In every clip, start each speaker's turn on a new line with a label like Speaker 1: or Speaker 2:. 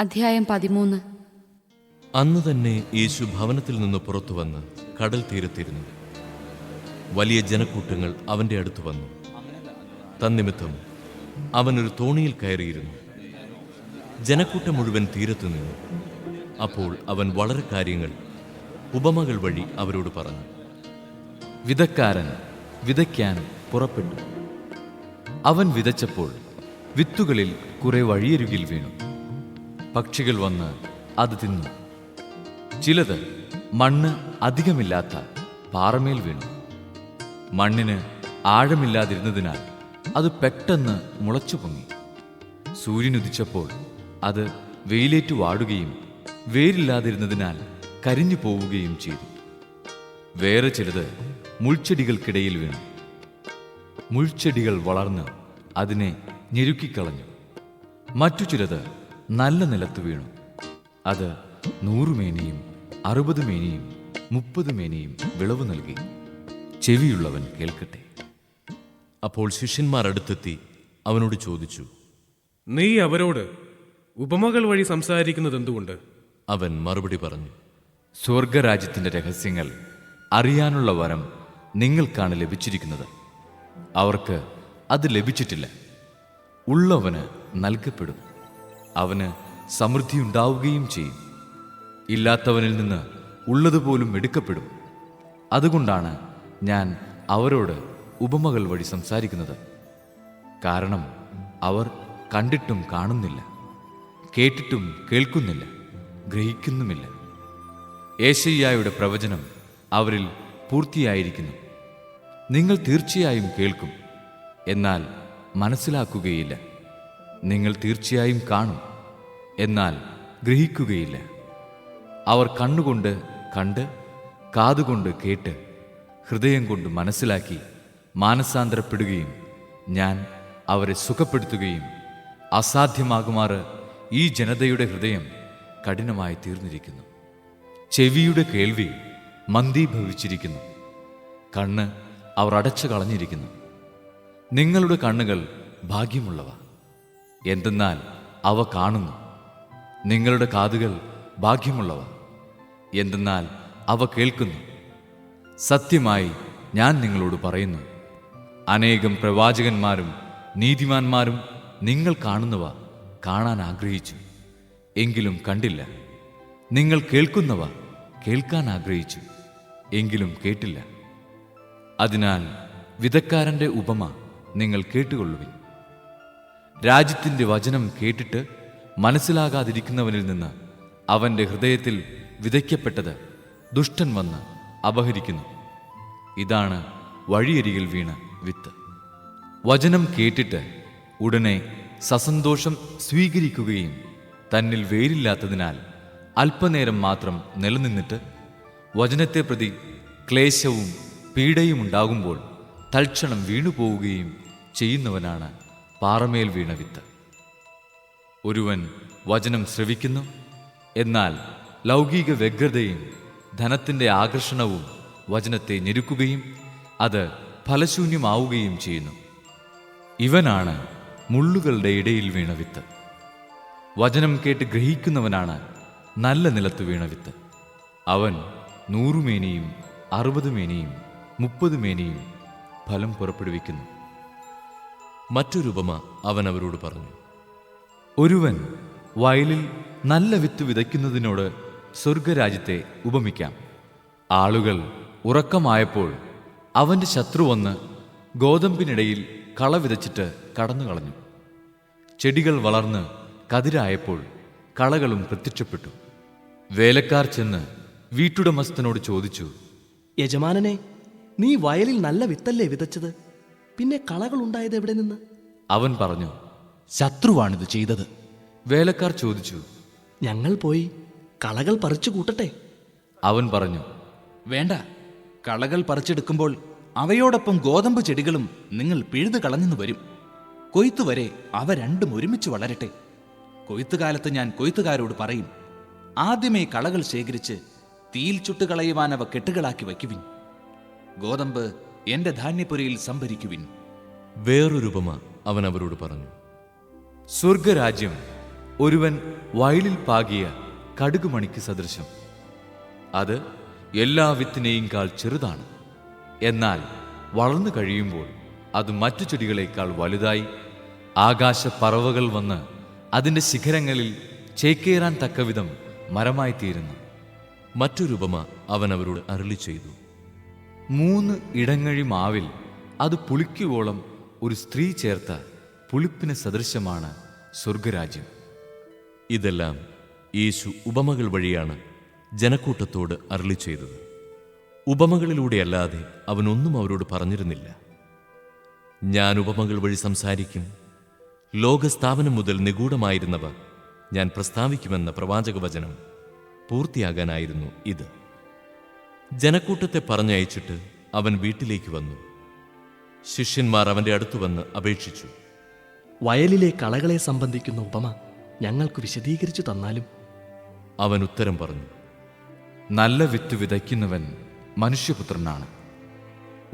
Speaker 1: അധ്യായം 13.
Speaker 2: അന്ന് തന്നെ യേശു ഭവനത്തിൽ നിന്ന് പുറത്തു വന്ന് കടൽ തീരത്തിരുന്നു. വലിയ ജനക്കൂട്ടങ്ങൾ അവന്റെ അടുത്ത് വന്നു. തന്നിമിത്തം അവനൊരു തോണിയിൽ കയറിയിരുന്നു. ജനക്കൂട്ടം മുഴുവൻ തീരത്തു നിന്നു. അപ്പോൾ അവൻ വളരെ കാര്യങ്ങൾ ഉപമകൾ വഴി അവരോട് പറഞ്ഞു.
Speaker 3: വിതക്കാരൻ വിതയ്ക്കാൻ പുറപ്പെട്ടു. അവൻ വിതച്ചപ്പോൾ വിത്തുകളിൽ കുറെ വഴിയരികിൽ വീണു. പക്ഷികൾ വന്ന് അത് തിന്നു. ചിലത് മണ്ണ് അധികമില്ലാത്ത പാറമേൽ വീണു. മണ്ണിന് ആഴമില്ലാതിരുന്നതിനാൽ അത് പെട്ടെന്ന് മുളച്ചു പൊങ്ങി. സൂര്യനുദിച്ചപ്പോൾ അത് വെയിലേറ്റു വാടുകയും വേരില്ലാതിരുന്നതിനാൽ കരിഞ്ഞു പോവുകയും ചെയ്തു. വേറെ ചിലത് മുൾച്ചെടികൾക്കിടയിൽ വീണു. മുൾച്ചെടികൾ വളർന്ന് അതിനെ ഞെരുക്കിക്കളഞ്ഞു. മറ്റു ചിലത് നല്ല നിലത്ത് വീണു. അത് 100 മേനിയും 60 മേനിയും 30 മേനിയും വിളവ് നൽകി. ചെവിയുള്ളവൻ കേൾക്കട്ടെ.
Speaker 2: അപ്പോൾ ശിഷ്യന്മാർ അടുത്തെത്തി അവനോട് ചോദിച്ചു,
Speaker 4: നീ അവരോട് ഉപമകൾ വഴി സംസാരിക്കുന്നത് എന്തുകൊണ്ട്?
Speaker 2: അവൻ മറുപടി പറഞ്ഞു,
Speaker 3: സ്വർഗരാജ്യത്തിന്റെ രഹസ്യങ്ങൾ അറിയാനുള്ള വരം നിങ്ങൾക്കാണ് ലഭിച്ചിരിക്കുന്നത്. അവർക്ക് അത് ലഭിച്ചിട്ടില്ല. ഉള്ളവന് നൽകപ്പെടും, അവന് സമൃദ്ധിയുണ്ടാവുകയും ചെയ്യും. ഇല്ലാത്തവനിൽ നിന്ന് ഉള്ളതുപോലും എടുക്കപ്പെടും. അതുകൊണ്ടാണ് ഞാൻ അവരോട് ഉപമകൾ വഴി സംസാരിക്കുന്നത്. കാരണം അവർ കണ്ടിട്ടും കാണുന്നില്ല, കേട്ടിട്ടും കേൾക്കുന്നില്ല, ഗ്രഹിക്കുന്നുമില്ല. യേശയ്യായുടെ പ്രവചനം അവരിൽ പൂർത്തിയായിരിക്കുന്നു. നിങ്ങൾ തീർച്ചയായും കേൾക്കും, എന്നാൽ മനസ്സിലാക്കുകയില്ല. നിങ്ങൾ തീർച്ചയായും കാണും, എന്നാൽ ഗ്രഹിക്കുകയില്ല. അവർ കണ്ണുകൊണ്ട് കണ്ട്, കാതുകൊണ്ട് കേട്ട്, ഹൃദയം കൊണ്ട് മനസ്സിലാക്കി മാനസാന്തരപ്പെടുകയും ഞാൻ അവരെ സുഖപ്പെടുത്തുകയും അസാധ്യമാകുമാറ് ഈ ജനതയുടെ ഹൃദയം കഠിനമായി തീർന്നിരിക്കുന്നു. ചെവിയുടെ കേൾവി മന്ദീഭവിച്ചിരിക്കുന്നു. കണ്ണ് അവർ അടച്ചു കളഞ്ഞിരിക്കുന്നു. നിങ്ങളുടെ കണ്ണുകൾ ഭാഗ്യമുള്ളവ, എന്തെന്നാൽ അവ കാണുന്നു. നിങ്ങളുടെ കാതുകൾ ഭാഗ്യമുള്ളവ, എന്തെന്നാൽ അവ കേൾക്കുന്നു. സത്യമായി ഞാൻ നിങ്ങളോട് പറയുന്നു, അനേകം പ്രവാചകന്മാരും നീതിമാന്മാരും നിങ്ങൾ കാണുന്നവ കാണാൻ ആഗ്രഹിച്ചു, എങ്കിലും കണ്ടില്ല. നിങ്ങൾ കേൾക്കുന്നവ കേൾക്കാൻ ആഗ്രഹിച്ചു, എങ്കിലും കേട്ടില്ല. അതിനാൽ വിതക്കാരന്റെ ഉപമ നിങ്ങൾ കേട്ടുകൊള്ളുവിൻ. രാജ്യത്തിന്റെ വചനം കേട്ടിട്ട് മനസ്സിലാകാതിരിക്കുന്നവനിൽ നിന്ന് അവന്റെ ഹൃദയത്തിൽ വിതയ്ക്കപ്പെട്ടത് ദുഷ്ടൻ വന്ന് അപഹരിക്കുന്നു. ഇതാണ് വഴിയരികിൽ വീണ വിത്ത്. വചനം കേട്ടിട്ട് ഉടനെ സസന്തോഷം സ്വീകരിക്കുകയും തന്നിൽ വേരില്ലാത്തതിനാൽ അല്പനേരം മാത്രം നിലനിന്നിട്ട് വചനത്തെ പ്രതി ക്ലേശവും പീഡയും ഉണ്ടാകുമ്പോൾ തൽക്ഷണം വീണുപോവുകയും ചെയ്യുന്നവനാണ് പാറമേൽ വീണ വിത്ത്. ഒരുവൻ വചനം ശ്രവിക്കുന്നു, എന്നാൽ ലൗകിക വ്യഗ്രതയും ധനത്തിന്റെ ആകർഷണവും വചനത്തെ ഞെരുക്കുകയും അത് ഫലശൂന്യമാവുകയും ചെയ്യുന്നു. ഇവനാണ് മുള്ളുകളുടെ ഇടയിൽ വീണ വിത്ത്. വചനം കേട്ട് ഗ്രഹിക്കുന്നവനാണ് നല്ല നിലത്ത് വീണ വിത്ത്. അവൻ 100 മേനിയും 60 മേനിയും 30 മേനിയും ഫലം പുറപ്പെടുവിക്കുന്നു.
Speaker 2: മറ്റൊരു ഉപമ അവൻ അവരോട് പറഞ്ഞു.
Speaker 3: ഒരുവൻ വയലിൽ നല്ല വിത്ത് വിതയ്ക്കുന്നതിനോട് സ്വർഗരാജ്യത്തെ ഉപമിക്കാം. ആളുകൾ ഉറക്കമായപ്പോൾ അവന്റെ ശത്രു വന്ന് ഗോതമ്പിനിടയിൽ കള വിതച്ചിട്ട് കടന്നു കളഞ്ഞു. ചെടികൾ വളർന്ന് കതിരായപ്പോൾ കളകളും പ്രത്യക്ഷപ്പെട്ടു. വേലക്കാർ ചെന്ന് വീട്ടുടമസ്ഥനോട് ചോദിച്ചു,
Speaker 5: യജമാനനെ, നീ വയലിൽ നല്ല വിത്തല്ലേ വിതച്ചത്? പിന്നെ കളകൾ ഉണ്ടായത് എവിടെ നിന്ന്?
Speaker 3: അവൻ പറഞ്ഞു,
Speaker 6: ശത്രുവാണിത് ചെയ്തത്.
Speaker 3: വേലക്കാർ ചോദിച്ചു,
Speaker 5: ഞങ്ങൾ പോയി കളകൾ പറിച്ചു കൂട്ടട്ടെ?
Speaker 3: അവൻ പറഞ്ഞു,
Speaker 6: വേണ്ട, കളകൾ പറിച്ചെടുക്കുമ്പോൾ അവയോടൊപ്പം ഗോതമ്പ് ചെടികളും നിങ്ങൾ പിഴുതു കളഞ്ഞെന്ന് വരും. കൊയ്ത്തുവരെ അവ രണ്ടും ഒരുമിച്ച് വളരട്ടെ. കൊയ്ത്തുകാലത്ത് ഞാൻ കൊയ്ത്തുകാരോട് പറയും, ആദ്യമേ കളകൾ ശേഖരിച്ച് തീയിൽ ചുട്ടുകളയുവാൻ അവ കെട്ടുകളാക്കി വയ്ക്കുവിൻ. ഗോതമ്പ് എന്റെ ധാന്യപ്പുരയിൽ സംഭരിക്കുവിൻ.
Speaker 2: വേറൊരു ഉപമ അവൻ അവരോട് പറഞ്ഞു.
Speaker 3: സ്വർഗരാജ്യം ഒരുവൻ വയലിൽ പാകിയ കടുകുമണിക്ക് സദൃശം. അത് എല്ലാ വിത്തിനെയും കാൾ ചെറുതാണ്. എന്നാൽ വളർന്നു കഴിയുമ്പോൾ അത് മറ്റു ചെടികളേക്കാൾ വലുതായി ആകാശപ്പറവകൾ വന്ന് അതിൻ്റെ ശിഖരങ്ങളിൽ ചേക്കേറാൻ തക്കവിധം മരമായി തീരുന്നു.
Speaker 2: മറ്റൊരു ഉപമ അവൻ അവരോട് അരുളി ചെയ്തു.
Speaker 3: 3 ഇടങ്ങഴി മാവിൽ അത് പുളിക്കുവോളം ഒരു സ്ത്രീ ചേർത്ത പുളിപ്പിന് സദൃശമാണ് സ്വർഗരാജ്യം.
Speaker 2: ഇതെല്ലാം യേശു ഉപമകൾ വഴിയാണ് ജനക്കൂട്ടത്തോട് അരുളി ചെയ്തത്. ഉപമകളിലൂടെയല്ലാതെ അവനൊന്നും അവരോട് പറഞ്ഞിരുന്നില്ല. ഞാൻ ഉപമകൾ വഴി സംസാരിക്കും, ലോകസ്ഥാപനം മുതൽ നിഗൂഢമായിരുന്നവ ഞാൻ പ്രസ്താവിക്കുമെന്ന പ്രവാചകവചനം പൂർത്തിയാകാനായിരുന്നു ഇത്. ജനക്കൂട്ടത്തെ പറഞ്ഞയച്ചിട്ട് അവൻ വീട്ടിലേക്ക് വന്നു. ശിഷ്യന്മാർ അവൻ്റെ അടുത്തു വന്ന് അപേക്ഷിച്ചു.
Speaker 5: വയലിലെ കളകളെ സംബന്ധിക്കുന്ന ഉപമ ഞങ്ങൾക്ക് വിശദീകരിച്ചു തന്നാലും.
Speaker 2: അവൻ ഉത്തരം പറഞ്ഞു.
Speaker 3: നല്ല വിത്ത് വിതയ്ക്കുന്നവൻ മനുഷ്യപുത്രനാണ്.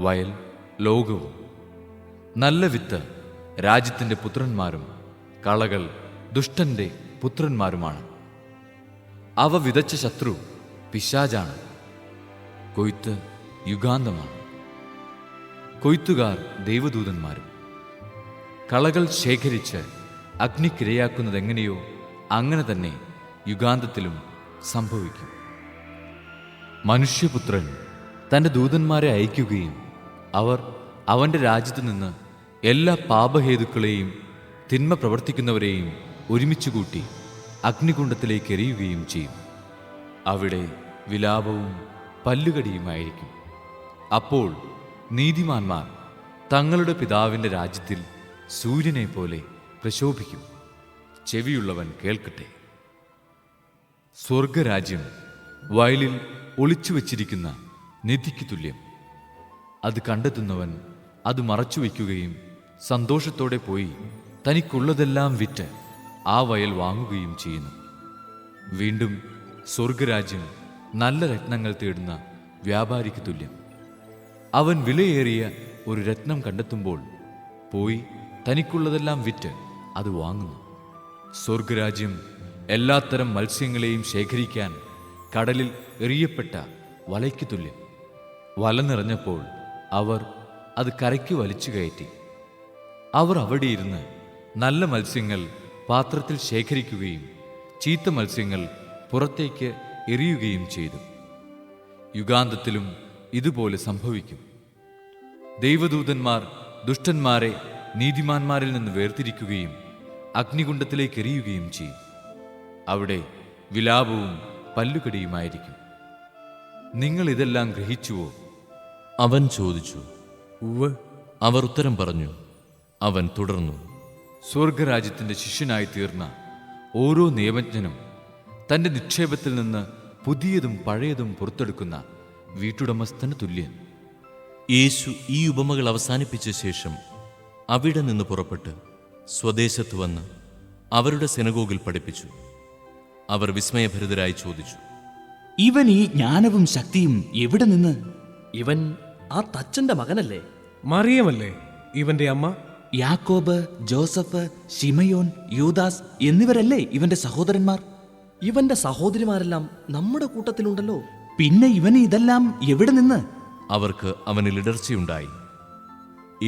Speaker 3: വയൽ ലോകവും. നല്ല വിത്ത് രാജ്യത്തിൻ്റെ പുത്രന്മാരും കളകൾ ദുഷ്ടന്റെ പുത്രന്മാരുമാണ്. അവ വിതച്ച ശത്രു പിശാചാണ്. കൊയ്ത്ത് യുഗാന്തമാണ്. കൊയ്ത്തുകാർ ദൈവദൂതന്മാരും. കളകൾ ശേഖരിച്ച് അഗ്നിക്കിരയാക്കുന്നതെങ്ങനെയോ അങ്ങനെ തന്നെ യുഗാന്തത്തിലും സംഭവിക്കും. മനുഷ്യപുത്രൻ തൻ്റെ ദൂതന്മാരെ അയക്കുകയും അവർ അവൻ്റെ രാജ്യത്തു നിന്ന് എല്ലാ പാപഹേതുക്കളെയും തിന്മ പ്രവർത്തിക്കുന്നവരെയും ഒരുമിച്ച് കൂട്ടി അഗ്നികുണ്ഡത്തിലേക്ക് എറിയുകയും ചെയ്യും. അവിടെ വിലാപവും പല്ലുകടിയുമായിരിക്കും. അപ്പോൾ നീതിമാന്മാർ തങ്ങളുടെ പിതാവിൻ്റെ രാജ്യത്തിൽ സൂര്യനെ പോലെ പ്രശോഭിക്കും. ചെവിയുള്ളവൻ കേൾക്കട്ടെ. സ്വർഗരാജ്യം വയലിൽ ഒളിച്ചു വച്ചിരിക്കുന്ന നിധിക്ക് തുല്യം. അത് കണ്ടെത്തുന്നവൻ അത് മറച്ചു വയ്ക്കുകയും സന്തോഷത്തോടെ പോയി തനിക്കുള്ളതെല്ലാം വിറ്റ് ആ വയൽ വാങ്ങുകയും ചെയ്യുന്നു. വീണ്ടും സ്വർഗരാജ്യം നല്ല രത്നങ്ങൾ തേടുന്ന വ്യാപാരിക്ക് തുല്യം. അവൻ വിലയേറിയ ഒരു രത്നം കണ്ടെത്തുമ്പോൾ പോയി തനിക്കുള്ളതെല്ലാം വിറ്റ് അത് വാങ്ങുന്നു. സ്വർഗരാജ്യം എല്ലാത്തരം മത്സ്യങ്ങളെയും ശേഖരിക്കാൻ കടലിൽ എറിയപ്പെട്ട വലയ്ക്ക് തുല്യം. വല നിറഞ്ഞപ്പോൾ അവർ അത് കരയ്ക്ക് വലിച്ചു കയറ്റി. അവർ അവിടെ ഇരുന്ന് നല്ല മത്സ്യങ്ങൾ പാത്രത്തിൽ ശേഖരിക്കുകയും ചീത്ത മത്സ്യങ്ങൾ പുറത്തേക്ക് എറിയുകയും ചെയ്തു. യുഗാന്തത്തിലും ഇതുപോലെ സംഭവിക്കും. ദൈവദൂതന്മാർ ദുഷ്ടന്മാരെ നീതിമാന്മാരിൽ നിന്ന് വേർതിരിക്കുകയും അഗ്നികുണ്ഡത്തിലേക്ക് എറിയുകയും ചെയ്യും. അവിടെ വിലാപവും പല്ലുകടിയുമായിരിക്കും. നിങ്ങൾ ഇതെല്ലാം ഗ്രഹിച്ചുവോ?
Speaker 2: അവൻ ചോദിച്ചു.
Speaker 4: ഉവ്വ്.
Speaker 2: അവർ ഉത്തരം പറഞ്ഞു. അവൻ തുടർന്നു.
Speaker 3: സ്വർഗരാജ്യത്തിൻ്റെ ശിഷ്യനായി തീർന്ന ഓരോ നിയമജ്ഞനും തൻ്റെ നിക്ഷേപത്തിൽ നിന്ന് പുതിയതും പഴയതും പുറത്തെടുക്കുന്ന വീട്ടുടമസ്ഥന് തുല്യൻ.
Speaker 2: യേശു ഈ ഉപമകൾ അവസാനിപ്പിച്ച ശേഷം അവിടെ നിന്ന് പുറപ്പെട്ട് സ്വദേശത്ത് വന്ന് അവരുടെ സിനഗോഗിൽ പഠിപ്പിച്ചു. അവർ വിസ്മയഭരിതരായി ചോദിച്ചു.
Speaker 6: ഇവൻ ഈ ജ്ഞാനവും ശക്തിയും എവിടെ നിന്ന്?
Speaker 5: ഇവൻ ആ തച്ചന്റെ മകനല്ലേ?
Speaker 4: മറിയമല്ലേ ഇവന്റെ അമ്മ?
Speaker 6: യാക്കോബ്, ജോസഫ്, ശിമയോൻ, യൂദാസ് എന്നിവരല്ലേ ഇവന്റെ സഹോദരന്മാർ?
Speaker 5: ഇവന്റെ സഹോദരിമാരെല്ലാം നമ്മുടെ കൂട്ടത്തിലുണ്ടല്ലോ.
Speaker 6: പിന്നെ ഇവന് ഇതെല്ലാം എവിടെ നിന്ന്?
Speaker 2: അവർക്ക് അവനിൽ ഇടർച്ചയുണ്ടായി.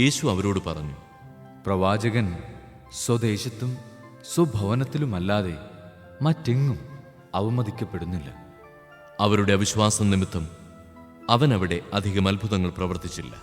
Speaker 2: യേശു അവരോട് പറഞ്ഞു.
Speaker 3: പ്രവാചകൻ സ്വദേശത്തും സ്വഭവനത്തിലുമല്ലാതെ മറ്റെങ്ങും അവമതിക്കപ്പെടുന്നില്ല.
Speaker 2: അവരുടെ അവിശ്വാസം നിമിത്തം അവൻ അവിടെ അധികം അത്ഭുതങ്ങൾ പ്രവർത്തിച്ചില്ല.